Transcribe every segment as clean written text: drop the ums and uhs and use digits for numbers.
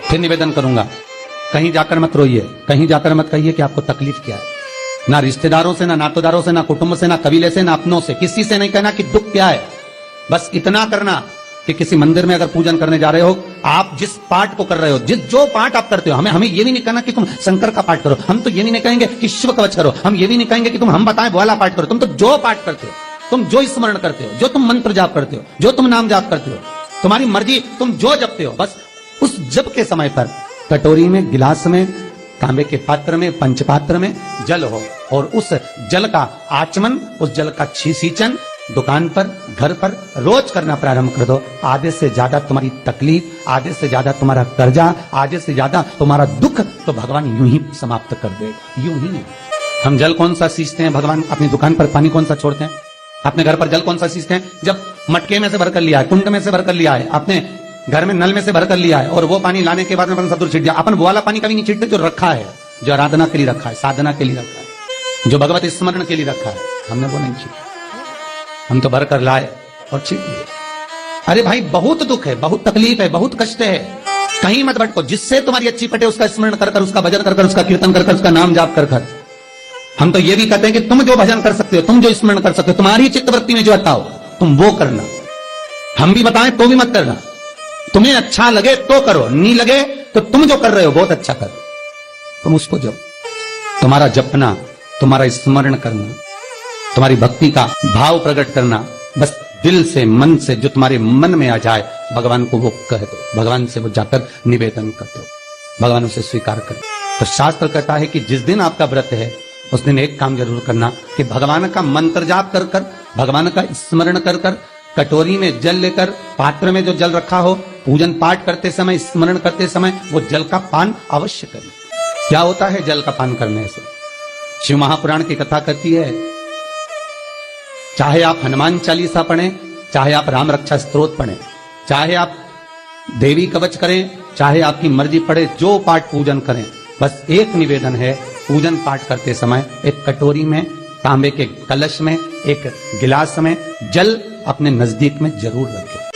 फिर निवेदन करूंगा, कहीं जाकर मत रोइए, कहीं जाकर मत कहिए कि आपको तकलीफ क्या है। ना रिश्तेदारों से, ना नातेदारों से, ना कुटुंब से, ना कबीले से, ना अपनों से, किसी से नहीं कहना कि दुख क्या है। बस इतना करना कि किसी मंदिर में अगर पूजन करने जा रहे हो, आप जिस पाठ को कर रहे हो, जो पाठ आप करते हो, हमें ये भी नहीं कहना कि तुम शंकर का पाठ करो, हम तो ये भी नहीं कहेंगे कि शिव कवच करो, हम ये भी नहीं कहेंगे कि तुम हम बताएं वाला पाठ करो। तुम तो जो पाठ करते हो, तुम जो स्मरण करते हो, जो तुम मंत्र जाप करते हो, जो तुम नाम जाप करते हो, तुम्हारी मर्जी, तुम जो जपते हो, बस उस जप के समय पर कटोरी में, गिलास में, तांबे के पात्र में, पंचपात्र में जल हो और उस जल का आचमन, उस जल का सींचन दुकान पर, घर पर रोज करना प्रारंभ कर दो। आधे से ज्यादा तुम्हारी तकलीफ, आधे से ज्यादा तुम्हारा कर्जा, आधे से ज्यादा तुम्हारा दुख तो भगवान यूं ही समाप्त कर देगा। यूं ही। हम जल कौन सा सींचते हैं भगवान? अपनी दुकान पर पानी कौन सा छोड़ते हैं? अपने घर पर जल कौन सा सींचते हैं? जब मटके में से भरकर लिया है, कुंड में से भरकर लिया है, अपने घर में नल में से भरकर लिया है और वो पानी लाने के बाद में अपन सब दूर छिट दिया। अपन वो वाला पानी कभी नहीं छिटते जो रखा है, जो आराधना के लिए रखा है, साधना के लिए रखा है, जो भगवत स्मरण के लिए रखा है, हमने वो नहीं छीटा। हम तो भरकर लाए और छीट दिए। अरे भाई, बहुत दुख है, बहुत तकलीफ है, बहुत कष्ट है, कहीं मत भटको। जिससे तुम्हारी अच्छी पटे उसका स्मरण कर कर, उसका भजन कर कर, उसका कीर्तन कर कर, उसका नाम जाप कर कर। हम तो ये भी कहते हैं कि तुम जो भजन कर सकते हो, तुम जो स्मरण कर सकते हो, तुम्हारी चित्तवृत्ति में जो आता हो तुम वो करना। हम भी बताएं तो भी मत करना। तुम्हें अच्छा लगे तो करो, नहीं लगे तो तुम जो कर रहे हो बहुत अच्छा करो, तुम उसको जप। तुम्हारा जपना, तुम्हारा स्मरण करना, तुम्हारी भक्ति का भाव प्रकट करना, बस दिल से, मन से, जो तुम्हारे मन में आ जाए भगवान को वो कह दो, भगवान से वो जाकर निवेदन कर दो, भगवान उसे स्वीकार कर। तो शास्त्र कहता है कि जिस दिन आपका व्रत है उस दिन एक काम जरूर करना कि भगवान का मंत्र जाप कर कर, भगवान का स्मरण कर कर, कटोरी में जल लेकर, पात्र में जो जल रखा हो, पूजन पाठ करते समय, स्मरण करते समय वो जल का पान अवश्य करें। क्या होता है जल का पान करने से? शिव महापुराण की कथा कहती है, चाहे आप हनुमान चालीसा पढ़ें, चाहे आप राम रक्षा स्तोत्र पढ़ें, चाहे आप देवी कवच करें, चाहे आपकी मर्जी पड़े, जो पाठ पूजन करें, बस एक निवेदन है, पूजन पाठ करते समय एक कटोरी में, तांबे के कलश में, एक गिलास में जल अपने नजदीक में जरूर रखें।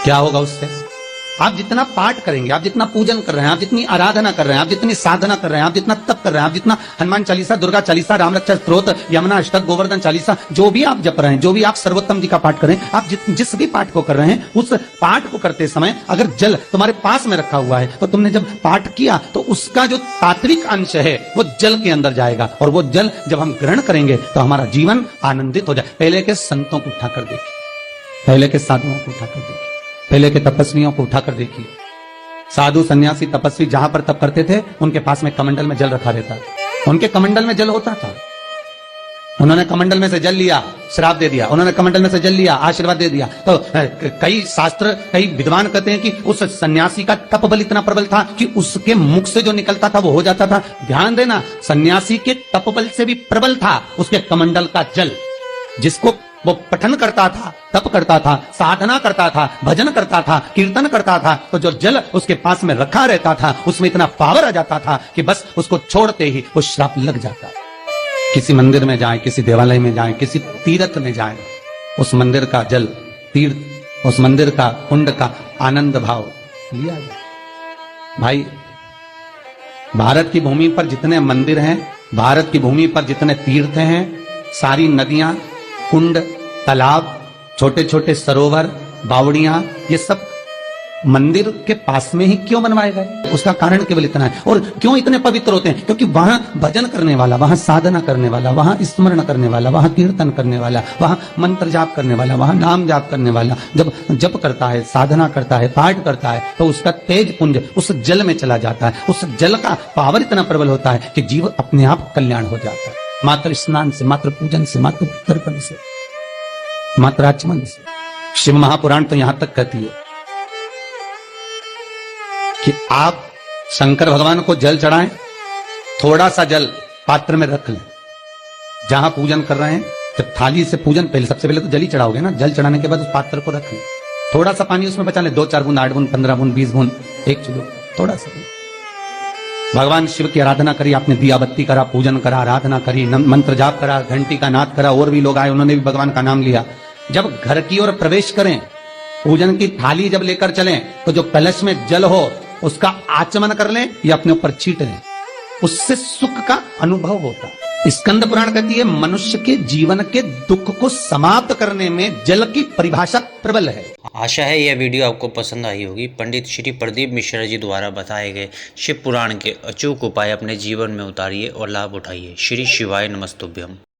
क्या होगा उससे? आप जितना पाठ करेंगे, आप जितना पूजन कर रहे हैं, आप जितनी आराधना कर रहे हैं, आप जितनी साधना कर रहे हैं, आप जितना तप कर रहे हैं, आप जितना हनुमान चालीसा, दुर्गा चालीसा, राम रक्षा स्तोत्र, यमुना अष्टक, गोवर्धन चालीसा, जो भी आप जप रहे हैं, जो भी आप सर्वोत्तम जी का पाठ करें, आप जिस भी पाठ को कर रहे हैं, उस पाठ को करते समय अगर जल तुम्हारे पास में रखा हुआ है तो तुमने जब पाठ किया तो उसका जो तात्विक अंश है वो जल के अंदर जाएगा और वो जल जब हम ग्रहण करेंगे तो हमारा जीवन आनंदित हो जाए। पहले के संतों को उठाकर देखिए, पहले के साधुओं को उठाकर देखिए, पहले के तपस्वियों को उठाकर देखिए। साधु, सन्यासी, तपस्वी जहां पर तप करते थे उनके पास में कमंडल में जल रखा रहता, उनके कमंडल में जल होता था। उन्होंने कमंडल में से जल लिया, श्राप दे दिया, उन्होंने कमंडल में से जल लिया, आशीर्वाद दे दिया। तो कई शास्त्र, कई विद्वान कहते हैं कि उस सन्यासी का तप बल इतना प्रबल था कि उसके मुख से जो निकलता था वो हो जाता था। ध्यान देना, सन्यासी के तप बल से भी प्रबल था उसके कमंडल का जल, जिसको वो पठन करता था, तप करता था, साधना करता था, भजन करता था, कीर्तन करता था, तो जो जल उसके पास में रखा रहता था उसमें इतना पावर आ जाता था कि बस उसको छोड़ते ही वो श्राप लग जाता। किसी मंदिर में जाएं, किसी देवालय में जाएं, किसी तीर्थ में जाएं, उस मंदिर का जल, तीर्थ, उस मंदिर का कुंड का आनंद भाव लिया जाए। भाई, भारत की भूमि पर जितने मंदिर हैं, भारत की भूमि पर जितने तीर्थ हैं, सारी नदियां, कुंड, तालाब, छोटे छोटे सरोवर, बावड़ियां, ये सब मंदिर के पास में ही क्यों बनवाए गए? उसका कारण केवल इतना है। और क्यों इतने पवित्र होते हैं? क्योंकि वहां भजन करने वाला, वहां साधना करने वाला, वहां स्मरण करने वाला, वहां कीर्तन करने वाला, वहां मंत्र जाप करने वाला, वहां नाम जाप करने वाला जब जप करता है, साधना करता है, पाठ करता है, तो उसका तेज पुंज उस जल में चला जाता है। उस जल का पावर इतना प्रबल होता है कि जीव अपने आप कल्याण हो जाता है। मात्र स्नान से, मात्र पूजन से, मात्र तर्पण से, मात्र आचमन से। शिव महापुराण तो यहां तक कहती है कि आप शंकर भगवान को जल चढ़ाएं, थोड़ा सा जल पात्र में रख लें। जहां पूजन कर रहे हैं, जब थाली से पूजन, पहले सबसे पहले तो जल ही चढ़ाओगे ना, जल चढ़ाने के बाद उस पात्र को रख लें, थोड़ा सा पानी उसमें बचा लें, 2-4 बूंद, 8 बूंद, 15 बूंद, 20 बूंद, 1 किलो, थोड़ा सा। भगवान शिव की आराधना करी, आपने दिया बत्ती करा, पूजन करा, आराधना करी, मंत्र जाप करा, घंटी का नाद करा, और भी लोग आए उन्होंने भी भगवान का नाम लिया। जब घर की ओर प्रवेश करें, पूजन की थाली जब लेकर चलें, तो जो कलश में जल हो उसका आचमन कर लें या अपने ऊपर छीट लें, उससे सुख का अनुभव होता है। स्कंद पुराण कहती है मनुष्य के जीवन के दुख को समाप्त करने में जल की परिभाषा प्रबल है। आशा है यह वीडियो आपको पसंद आई होगी। पंडित श्री प्रदीप मिश्रा जी द्वारा बताए गए शिव पुराण के अचूक उपाय अपने जीवन में उतारिए और लाभ उठाइए। श्री शिवाय नमस्तुभ्यम।